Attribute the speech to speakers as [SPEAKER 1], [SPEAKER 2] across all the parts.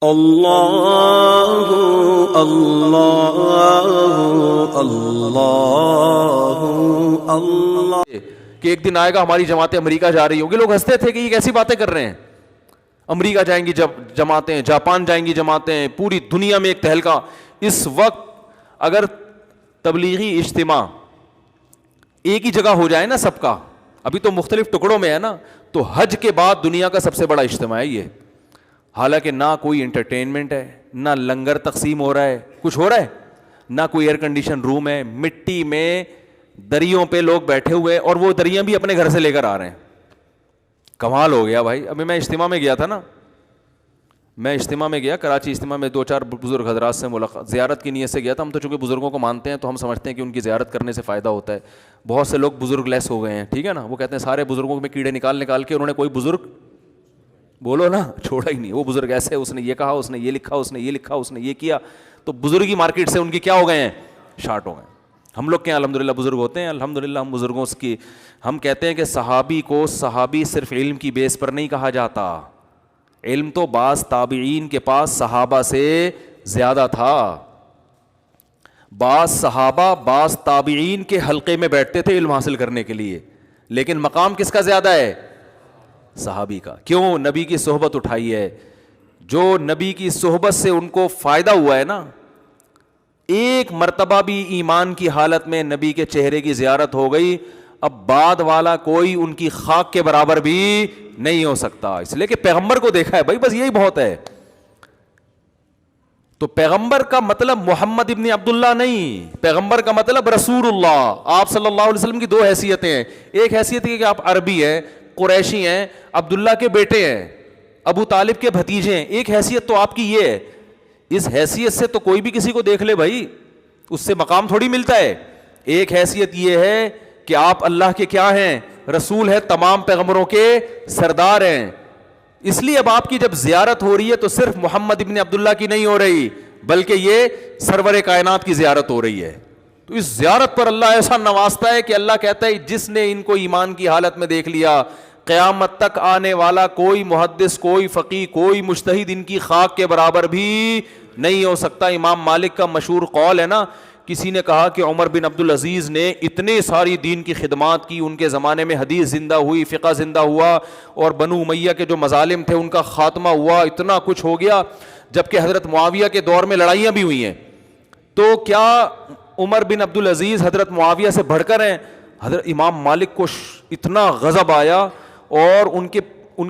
[SPEAKER 1] اللہ اللہ اللہ اللہ
[SPEAKER 2] کہ ایک دن آئے گا ہماری جماعتیں امریکہ جا رہی ہوں گی. لوگ ہنستے تھے کہ یہ کیسی باتیں کر رہے ہیں. امریکہ جائیں گی جماعتیں, جاپان جائیں گی جماعتیں, پوری دنیا میں ایک تہلکہ. اس وقت اگر تبلیغی اجتماع ایک ہی جگہ ہو جائے نا سب کا, ابھی تو مختلف ٹکڑوں میں ہے نا, تو حج کے بعد دنیا کا سب سے بڑا اجتماع ہے یہ. حالانکہ نہ کوئی انٹرٹینمنٹ ہے, نہ لنگر تقسیم ہو رہا ہے, کچھ ہو رہا ہے, نہ کوئی ایئر کنڈیشن روم ہے, مٹی میں دریوں پہ لوگ بیٹھے ہوئے, اور وہ دریاں بھی اپنے گھر سے لے کر آ رہے ہیں. کمال ہو گیا بھائی. ابھی میں اجتماع میں گیا تھا نا, میں اجتماع میں گیا کراچی اجتماع میں, 2-4 بزرگ حضرات سے ملاقات, زیارت کی نیت سے گیا تھا. ہم تو چونکہ بزرگوں کو مانتے ہیں تو ہم سمجھتے ہیں کہ ان کی زیارت کرنے سے فائدہ ہوتا ہے. بہت سے لوگ بزرگ لیس ہو گئے ہیں, ٹھیک ہے نا, وہ کہتے ہیں سارے بزرگوں میں کیڑے نکال کے انہوں نے کوئی بزرگ بولو نا چھوڑا ہی نہیں. وہ بزرگ ایسے, اس نے یہ کہا, اس نے یہ لکھا, اس نے یہ لکھا, اس نے یہ کیا, تو بزرگی مارکیٹ سے ان کی کیا ہو گئے ہیں, شارٹ ہو گئے. ہم لوگ کیا الحمدللہ بزرگ ہوتے ہیں, الحمدللہ ہم بزرگوں کی. ہم کہتے ہیں کہ صحابی کو صحابی صرف علم کی بیس پر نہیں کہا جاتا, علم تو بعض تابعین کے پاس صحابہ سے زیادہ تھا. بعض صحابہ بعض تابعین کے حلقے میں بیٹھتے تھے علم حاصل کرنے کے لیے, لیکن مقام کس کا زیادہ ہے, صحابی کا. کیوں؟ نبی کی صحبت اٹھائی ہے. جو نبی کی صحبت سے ان کو فائدہ ہوا ہے نا, ایک مرتبہ بھی ایمان کی حالت میں نبی کے چہرے کی زیارت ہو گئی, اب بعد والا کوئی ان کی خاک کے برابر بھی نہیں ہو سکتا, اس لیے کہ پیغمبر کو دیکھا ہے بھائی, بس یہی بہت ہے. تو پیغمبر کا مطلب محمد ابن عبداللہ نہیں, پیغمبر کا مطلب رسول اللہ. آپ صلی اللہ علیہ وسلم کی 2 حیثیتیں ہیں. ایک حیثیت ہے کہ آپ عربی ہیں, قریشی ہیں, عبداللہ کے بیٹے ہیں, ابو طالب کے بھتیجے ہیں. ایک حیثیت تو آپ کی یہ ہے. اس حیثیت سے تو کوئی بھی کسی کو دیکھ لے بھائی, اس سے مقام تھوڑی ملتا ہے. ایک حیثیت یہ ہے کہ آپ اللہ کے کیا ہیں, رسول ہیں, تمام پیغمبروں کے سردار ہیں. اس لیے اب آپ کی جب زیارت ہو رہی ہے تو صرف محمد ابن عبداللہ کی نہیں ہو رہی, بلکہ یہ سرور کائنات کی زیارت ہو رہی ہے. تو اس زیارت پر اللہ ایسا نوازتا ہے کہ اللہ کہتا ہے جس نے ان کو ایمان کی حالت میں دیکھ لیا, قیامت تک آنے والا کوئی محدث, کوئی فقیہ, کوئی مجتہد ان کی خاک کے برابر بھی نہیں ہو سکتا. امام مالک کا مشہور قول ہے نا, کسی نے کہا کہ عمر بن عبدالعزیز نے اتنے ساری دین کی خدمات کی, ان کے زمانے میں حدیث زندہ ہوئی, فقہ زندہ ہوا, اور بنو امیہ کے جو مظالم تھے ان کا خاتمہ ہوا, اتنا کچھ ہو گیا, جبکہ حضرت معاویہ کے دور میں لڑائیاں بھی ہوئی ہیں. تو کیا عمر بن عبدالعزیز حضرت معاویہ سے بڑھ کر ہیں؟ حضرت امام مالک کو اتنا غضب آیا, اور ان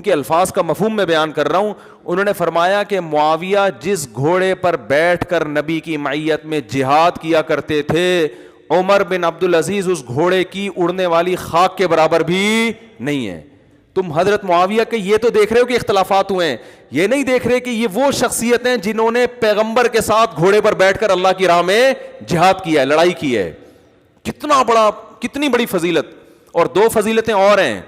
[SPEAKER 2] کے الفاظ کا مفہوم میں بیان کر رہا ہوں. انہوں نے فرمایا کہ معاویہ جس گھوڑے پر بیٹھ کر نبی کی معیت میں جہاد کیا کرتے تھے, عمر بن عبدالعزیز اس گھوڑے کی اڑنے والی خاک کے برابر بھی نہیں ہے. تم حضرت معاویہ کے یہ تو دیکھ رہے ہو کہ اختلافات ہوئے ہیں, یہ نہیں دیکھ رہے کہ یہ وہ شخصیت ہیں جنہوں نے پیغمبر کے ساتھ گھوڑے پر بیٹھ کر اللہ کی راہ میں جہاد کیا ہے, لڑائی کی ہے. کتنی بڑی فضیلت. اور 2 فضیلتیں اور ہیں,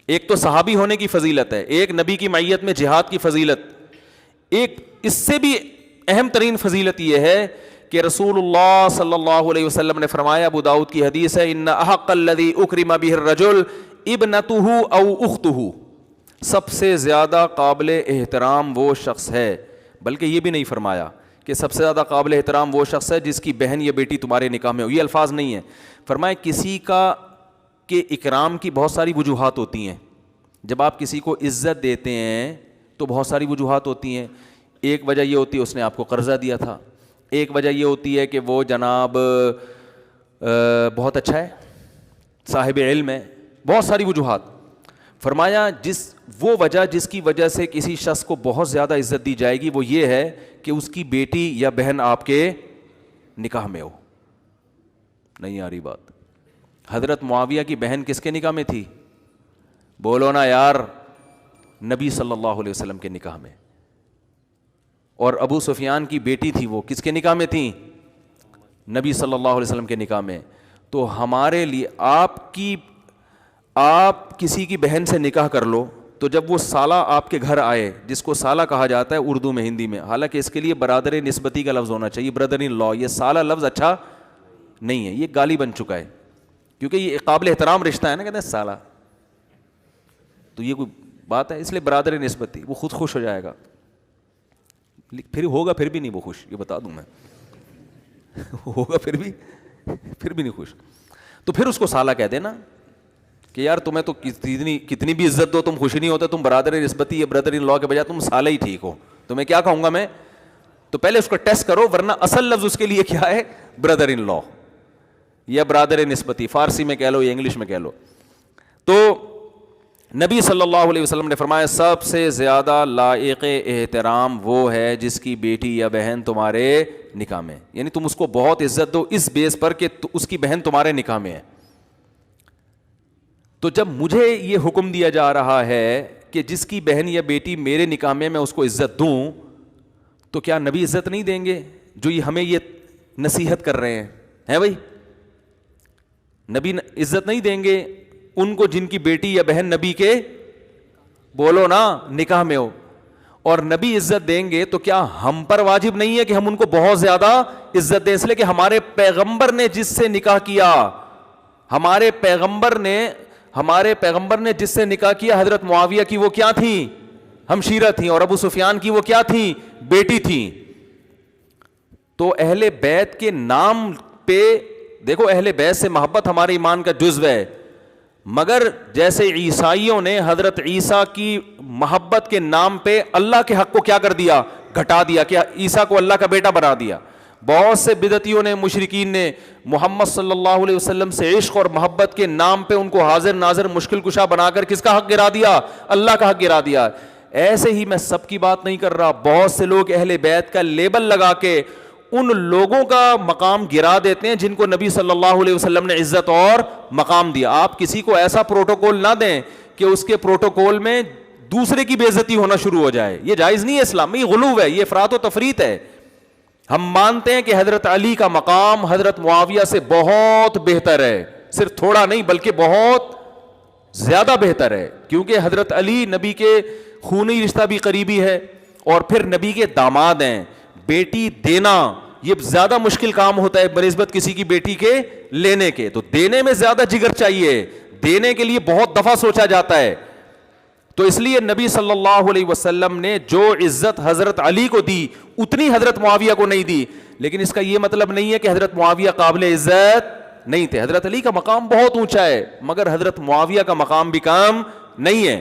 [SPEAKER 2] ایک تو صحابی ہونے کی فضیلت ہے, ایک نبی کی معیت میں جہاد کی فضیلت. ایک اس سے بھی اہم ترین فضیلت یہ ہے کہ رسول اللہ صلی اللہ علیہ وسلم نے فرمایا, ابو داؤد کی حدیث ہے, ان احق الذی اکرم بہ الرجل ابنتہ او اختہ, سب سے زیادہ قابل احترام وہ شخص ہے, بلکہ یہ بھی نہیں فرمایا کہ سب سے زیادہ قابل احترام وہ شخص ہے جس کی بہن یا بیٹی تمہارے نکاح میں ہو, یہ الفاظ نہیں ہے. فرمایا کسی کا کہ اکرام کی بہت ساری وجوہات ہوتی ہیں. جب آپ کسی کو عزت دیتے ہیں تو بہت ساری وجوہات ہوتی ہیں. ایک وجہ یہ ہوتی ہے اس نے آپ کو قرضہ دیا تھا, ایک وجہ یہ ہوتی ہے کہ وہ جناب بہت اچھا ہے, صاحب علم ہے, بہت ساری وجوہات. فرمایا وہ وجہ جس کی وجہ سے کسی شخص کو بہت زیادہ عزت دی جائے گی وہ یہ ہے کہ اس کی بیٹی یا بہن آپ کے نکاح میں ہو. نہیں آ رہی بات؟ حضرت معاویہ کی بہن کس کے نکاح میں تھی؟ بولو نا یار, نبی صلی اللہ علیہ وسلم کے نکاح میں. اور ابو سفیان کی بیٹی تھی, وہ کس کے نکاح میں تھیں؟ نبی صلی اللہ علیہ وسلم کے نکاح میں. تو ہمارے لیے آپ کسی کی بہن سے نکاح کر لو, تو جب وہ سالہ آپ کے گھر آئے, جس کو سالہ کہا جاتا ہے اردو میں, ہندی میں, حالانکہ اس کے لیے برادر نسبتی کا لفظ ہونا چاہیے, بردر ان لا. یہ سالہ لفظ اچھا نہیں ہے, یہ گالی بن چکا ہے, کیونکہ یہ قابل احترام رشتہ ہے نا, کہتے ہیں سالہ, تو یہ کوئی بات ہے, اس لیے برادر نسبتی, وہ خود خوش ہو جائے گا. پھر ہوگا پھر بھی نہیں وہ خوش, یہ بتا دوں میں, ہوگا پھر بھی نہیں خوش. تو پھر اس کو سالہ کہہ دینا کہ یار تمہیں تو کتنی بھی عزت دو تم خوش نہیں ہوتے, تم برادر نسبتی یا بردر ان لا کے بجائے تم سالہ ہی ٹھیک ہو, تمہیں کیا کہوں گا میں. تو پہلے اس کو ٹیسٹ کرو, ورنہ اصل لفظ اس کے لیے کیا ہے, بردر ان لا یا برادر نسبتی, فارسی میں کہہ لو یا انگلش میں کہہ لو. تو نبی صلی اللہ علیہ وسلم نے فرمایا سب سے زیادہ لائق احترام وہ ہے جس کی بیٹی یا بہن تمہارے نکاح میں, یعنی تم اس کو بہت عزت دو اس بیس پر کہ اس کی بہن تمہارے نکاح میں ہے. تو جب مجھے یہ حکم دیا جا رہا ہے کہ جس کی بہن یا بیٹی میرے نکاح میں میں اس کو عزت دوں, تو کیا نبی عزت نہیں دیں گے جو یہ ہمیں یہ نصیحت کر رہے ہیں بھائی؟ نبی عزت نہیں دیں گے ان کو جن کی بیٹی یا بہن نبی کے, بولو نا, نکاح میں ہو. اور نبی عزت دیں گے تو کیا ہم پر واجب نہیں ہے کہ ہم ان کو بہت زیادہ عزت دیں؟ اس لیے کہ ہمارے پیغمبر نے جس سے نکاح کیا, ہمارے پیغمبر نے جس سے نکاح کیا حضرت معاویہ کی وہ کیا تھیں, ہمشیرہ تھیں, اور ابو سفیان کی وہ کیا تھیں, بیٹی تھیں. تو اہل بیت کے نام پہ دیکھو, اہل بیت سے محبت ہمارے ایمان کا جزو ہے, مگر جیسے عیسائیوں نے حضرت عیسیٰ کی محبت کے نام پہ اللہ کے حق کو کیا کر دیا, گھٹا دیا, کہ عیسیٰ کو اللہ کا بیٹا بنا دیا. بہت سے بدعتیوں نے, مشرکین نے محمد صلی اللہ علیہ وسلم سے عشق اور محبت کے نام پہ ان کو حاضر ناظر مشکل کشا بنا کر کس کا حق گرا دیا, اللہ کا حق گرا دیا. ایسے ہی میں سب کی بات نہیں کر رہا, بہت سے لوگ اہل بیت کا لیبل لگا کے ان لوگوں کا مقام گرا دیتے ہیں جن کو نبی صلی اللہ علیہ وسلم نے عزت اور مقام دیا. آپ کسی کو ایسا پروٹوکول نہ دیں کہ اس کے پروٹوکول میں دوسرے کی بے عزتی ہونا شروع ہو جائے, یہ جائز نہیں ہے, اسلام میں یہ غلو ہے, یہ افراط و تفریط ہے. ہم مانتے ہیں کہ حضرت علی کا مقام حضرت معاویہ سے بہت بہتر ہے, صرف تھوڑا نہیں بلکہ بہت زیادہ بہتر ہے, کیونکہ حضرت علی نبی کے خونی رشتہ بھی قریبی ہے اور پھر نبی کے داماد ہیں. بیٹی دینا یہ زیادہ مشکل کام ہوتا ہے بنسبت کسی کی بیٹی کے لینے کے, تو دینے میں زیادہ جگر چاہیے, دینے کے لیے بہت دفعہ سوچا جاتا ہے. تو اس لیے نبی صلی اللہ علیہ وسلم نے جو عزت حضرت علی کو دی اتنی حضرت معاویہ کو نہیں دی. لیکن اس کا یہ مطلب نہیں ہے کہ حضرت معاویہ قابل عزت نہیں تھے. حضرت علی کا مقام بہت اونچا ہے, مگر حضرت معاویہ کا مقام بھی کم نہیں ہے,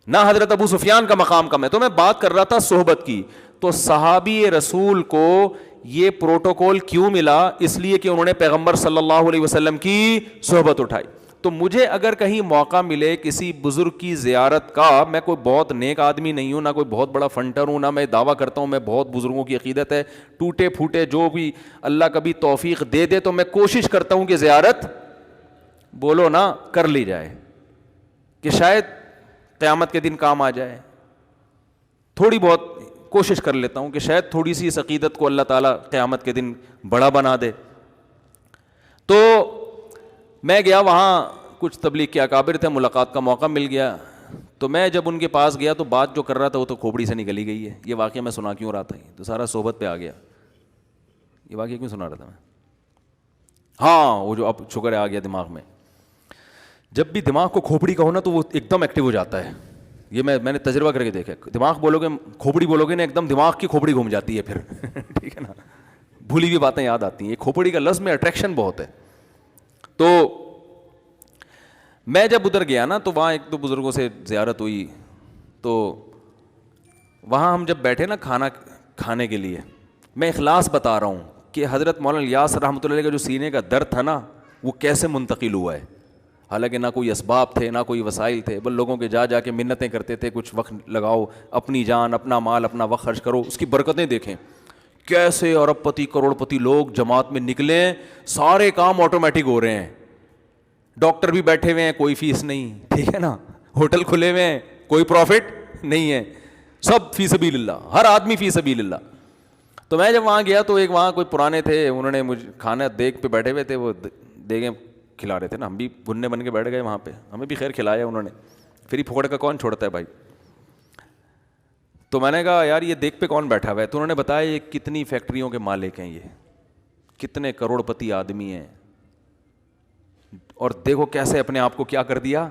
[SPEAKER 2] نہ حضرت ابو سفیان کا مقام کم ہے. تو میں بات کر رہا تھا صحبت کی. تو صحابی رسول کو یہ پروٹوکول کیوں ملا؟ اس لیے کہ انہوں نے پیغمبر صلی اللہ علیہ وسلم کی صحبت اٹھائی. تو مجھے اگر کہیں موقع ملے کسی بزرگ کی زیارت کا, میں کوئی بہت نیک آدمی نہیں ہوں, نہ کوئی بہت بڑا فنٹر ہوں, نہ میں دعویٰ کرتا ہوں میں بہت بزرگوں کی عقیدت ہے, ٹوٹے پھوٹے جو بھی اللہ کبھی توفیق دے دے تو میں کوشش کرتا ہوں کہ زیارت, بولو نا, کر لی جائے, کہ شاید قیامت کے دن کام آ جائے. تھوڑی بہت کوشش کر لیتا ہوں کہ شاید تھوڑی سی اس عقیدت کو اللہ تعالیٰ قیامت کے دن بڑا بنا دے. تو میں گیا وہاں, کچھ تبلیغ کے اکابر تھے, ملاقات کا موقع مل گیا. تو میں جب ان کے پاس گیا تو بات جو کر رہا تھا وہ تو کھوپڑی سے نکلی گئی ہے. یہ واقعہ میں سنا کیوں رہا تھا, تو سارا صحبت پہ آ گیا. یہ واقعہ کیوں سنا رہا تھا میں؟ ہاں, وہ جو اب شکر ہے آ گیا دماغ میں. جب بھی دماغ کو کھوپڑی کا ہونا تو وہ ایک دم ایکٹیو ہو جاتا ہے. یہ میں نے تجربہ کر کے دیکھا. دماغ بولو گے, کھوپڑی بولو گے نا, ایک دم دماغ کی کھوپڑی گھوم جاتی ہے پھر. ٹھیک ہے نا, بھولی ہوئی باتیں یاد آتی ہیں. یہ کھوپڑی کا لفظ میں اٹریکشن بہت ہے. تو میں جب ادھر گیا نا تو وہاں ایک دو بزرگوں سے زیارت ہوئی. تو وہاں ہم جب بیٹھے نا کھانا کھانے کے لیے, میں اخلاص بتا رہا ہوں کہ حضرت مولانا الیاس رحمۃ اللہ علیہ کا جو سینے کا درد تھا نا وہ کیسے منتقل ہوا ہے. حالانکہ نہ کوئی اسباب تھے نہ کوئی وسائل تھے, بل لوگوں کے جا کے منتیں کرتے تھے, کچھ وقت لگاؤ, اپنی جان اپنا مال اپنا وقت خرچ کرو. اس کی برکتیں دیکھیں کیسے ارب پتی کروڑ پتی لوگ جماعت میں نکلے, سارے کام آٹومیٹک ہو رہے ہیں. ڈاکٹر بھی بیٹھے ہوئے ہیں, کوئی فیس نہیں, ٹھیک ہے نا, ہوٹل کھلے ہوئے ہیں, کوئی پروفٹ نہیں ہے, سب فی سبیل اللہ, ہر آدمی فی سبیل اللہ. تو میں جب وہاں گیا تو ایک وہاں کوئی پرانے تھے, انہوں نے مجھے کھانا دیگ پہ بیٹھے ہوئے تھے, وہ دیگیں کھلا رہے تھے نا, ہم بھی بننے بن کے بیٹھ گئے وہاں پہ, ہمیں بھی خیر کھلایا انہوں نے. پھر ہی پھوڑ کا کون چھوڑتا ہے بھائی. تو میں نے کہا یار یہ دیگ پہ کون بیٹھا ہوا ہے؟ تو انہوں نے بتایا یہ کتنی فیکٹریوں کے مالک ہیں, یہ کتنے کروڑ پتی آدمی ہیں, اور دیکھو کیسے اپنے آپ کو کیا کر دیا,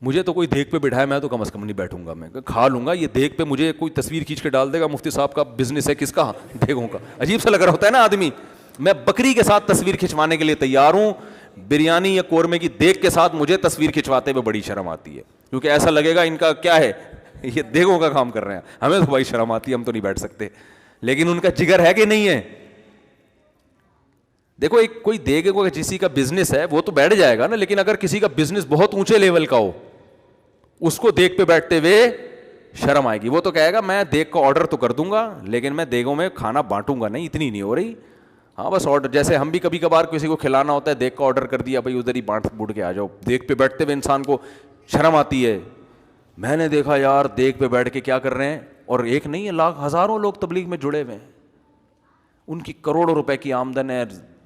[SPEAKER 2] مجھے تو کوئی دیکھ پہ بٹھائے میں تو کم از کم نہیں بیٹھوں گا, میں کھا لوں گا. یہ دیکھ پہ مجھے کوئی تصویر کھینچ کے ڈال دے گا, مفتی صاحب کا بزنس ہے, کس کا, دیگوں کا, عجیب سا لگ رہا ہوتا ہے نا آدمی. میں بکری کے ساتھ تصویر کھنچوانے کے لیے تیار ہوں, بریانی یا قورمے کی دیگ کے ساتھ مجھے تصویر کھنچواتے ہوئے بڑی شرم آتی ہے, کیونکہ ایسا لگے گا ان کا کیا ہے, یہ دیگوں کا کام کر رہے ہیں. ہمیں تو بڑی شرم آتی ہے, ہم تو نہیں بیٹھ سکتے, لیکن ان کا جگر ہے کہ نہیں ہے. دیکھو ایک کوئی دیگے کو کسی کا بزنس ہے وہ تو بیٹھ جائے گا نا, لیکن اگر کسی کا بزنس بہت اونچے لیول کا ہو, اس کو دیگ پہ بیٹھتے ہوئے شرم آئے گی. وہ تو کہے گا میں دیگ کا آرڈر تو کر دوں گا, لیکن میں دیگوں میں کھانا بانٹوں گا نہیں, اتنی نہیں ہو رہی. ہاں بس آرڈر, جیسے ہم بھی کبھی کبھار کسی کو کھلانا ہوتا ہے, دیگ کا آرڈر کر دیا, بھائی ادھر ہی بانٹ بوٹ کے آ جاؤ. دیگ پہ بیٹھتے ہوئے انسان کو شرم آتی ہے. میں نے دیکھا یار دیگ پہ بیٹھ کے کیا کر رہے ہیں, اور ایک نہیں ہے, لاکھ ہزاروں لوگ تبلیغ میں جڑے ہوئے ہیں, ان کی کروڑوں روپے کی آمدن ہے,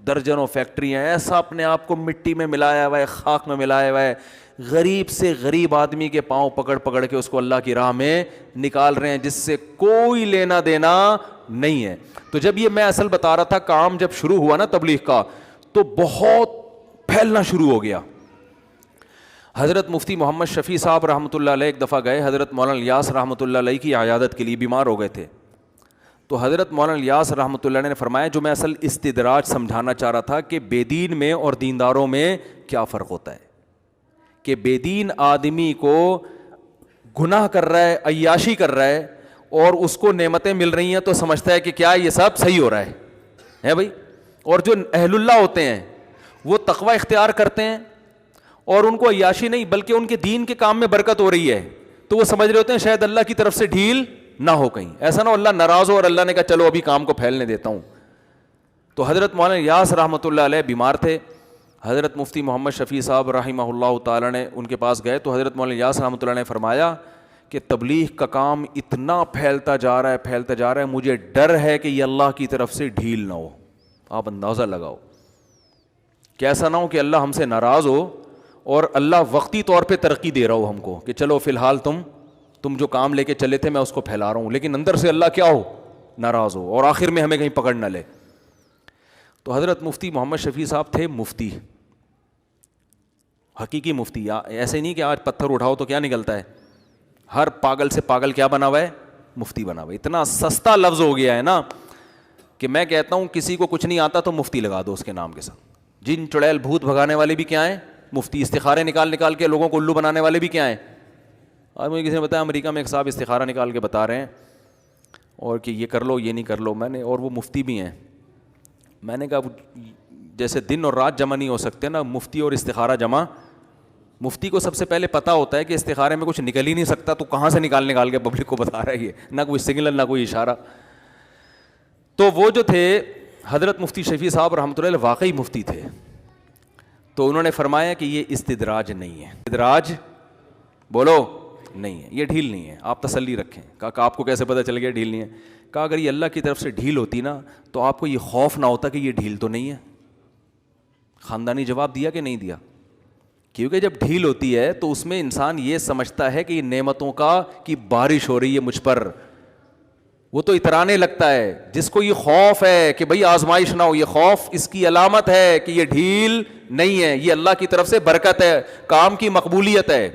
[SPEAKER 2] درجنوں فیکٹریاں, ایسا اپنے آپ کو مٹی میں ملایا ہوا ہے, خاک میں ملایا ہوا ہے, غریب سے غریب آدمی کے پاؤں پکڑ پکڑ کے اس کو اللہ کی راہ میں نکال رہے ہیں, جس سے کوئی لینا دینا نہیں ہے. تو جب یہ میں اصل بتا رہا تھا, کام جب شروع ہوا نا تبلیغ کا, تو بہت پھیلنا شروع ہو گیا. حضرت مفتی محمد شفیع صاحب رحمۃ اللہ علیہ ایک دفعہ گئے حضرت مولانا الیاس رحمۃ اللہ علیہ کی عیادت کے لیے, بیمار ہو گئے تھے. تو حضرت مولانا الیاس رحمۃ اللہ علیہ نے فرمایا, جو میں اصل استدراج سمجھانا چاہ رہا تھا کہ بے دین میں اور دینداروں میں کیا فرق ہوتا ہے, کہ بے دین آدمی کو گناہ کر رہا ہے, عیاشی کر رہا ہے, اور اس کو نعمتیں مل رہی ہیں تو سمجھتا ہے کہ کیا یہ سب صحیح ہو رہا ہے بھائی. اور جو اہل اللہ ہوتے ہیں وہ تقوی اختیار کرتے ہیں, اور ان کو عیاشی نہیں بلکہ ان کے دین کے کام میں برکت ہو رہی ہے, تو وہ سمجھ رہے ہوتے ہیں شاید اللہ کی طرف سے ڈھیل نہ ہو کہیں, ایسا نہ ہو اللہ ناراض ہو اور اللہ نے کہا چلو ابھی کام کو پھیلنے دیتا ہوں. تو حضرت مولانا الیاس رحمۃ اللہ علیہ بیمار تھے. حضرت مفتی محمد شفیع صاحب رحمہ اللہ تعالیٰ نے ان کے پاس گئے, تو حضرت مولانا الیاس رحمۃ اللہ نے فرمایا کہ تبلیغ کا کام اتنا پھیلتا جا رہا ہے, مجھے ڈر ہے کہ یہ اللہ کی طرف سے ڈھیل نہ ہو. آپ اندازہ لگاؤ, کیسا نہ ہو کہ اللہ ہم سے ناراض ہو اور اللہ وقتی طور پہ ترقی دے رہا ہو ہم کو, کہ چلو فی الحال تم جو کام لے کے چلے تھے میں اس کو پھیلا رہا ہوں, لیکن اندر سے اللہ کیا ہو, ناراض ہو, اور آخر میں ہمیں کہیں پکڑ نہ لے. تو حضرت مفتی محمد شفیع صاحب تھے مفتی, حقیقی مفتی. ایسے نہیں کہ آج پتھر اٹھاؤ تو کیا نکلتا ہے, ہر پاگل سے پاگل کیا بنا ہوا ہے, مفتی بنا ہوا ہے. اتنا سستا لفظ ہو گیا ہے نا کہ میں کہتا ہوں کسی کو کچھ نہیں آتا تو مفتی لگا دو اس کے نام کے ساتھ. جن چڑیل بھوت بھگانے والے بھی کیا ہیں, مفتی. استخارے نکال کے لوگوں کو الو بنانے والے بھی کیا ہیں. آج مجھے کسی نے بتایا امریکہ میں ایک صاحب استخارہ نکال کے بتا رہے ہیں, اور کہ یہ کر لو یہ نہیں کر لو. میں نے, اور وہ مفتی بھی ہیں, میں نے کہا جیسے دن اور رات جمع نہیں ہو سکتے نا, مفتی اور استخارہ جمع. مفتی کو سب سے پہلے پتہ ہوتا ہے کہ استخارے میں کچھ نکل ہی نہیں سکتا, تو کہاں سے نکال کے پبلک کو بتا رہا ہے, یہ نہ کوئی سگنل نہ کوئی اشارہ. تو وہ جو تھے حضرت مفتی شفیع صاحب رحمۃ اللہ علیہ واقعی مفتی تھے. تو انہوں نے فرمایا کہ یہ استدراج نہیں ہے, استدراج بولو نہیں ہے, یہ ڈھیل نہیں ہے, آپ تسلی رکھیں. کہا آپ کو کیسے پتہ چل گیا ڈھیل نہیں ہے؟ کہا اگر یہ اللہ کی طرف سے ڈھیل ہوتی نا تو آپ کو یہ خوف نہ ہوتا کہ یہ ڈھیل تو نہیں ہے. خاندانی جواب دیا کہ نہیں دیا؟ کیونکہ جب ڈھیل ہوتی ہے تو اس میں انسان یہ سمجھتا ہے کہ یہ نعمتوں کی بارش ہو رہی ہے مجھ پر, وہ تو اترانے لگتا ہے. جس کو یہ خوف ہے کہ بھئی آزمائش نہ ہو, یہ خوف اس کی علامت ہے کہ یہ ڈھیل نہیں ہے, یہ اللہ کی طرف سے برکت ہے, کام کی مقبولیت ہے.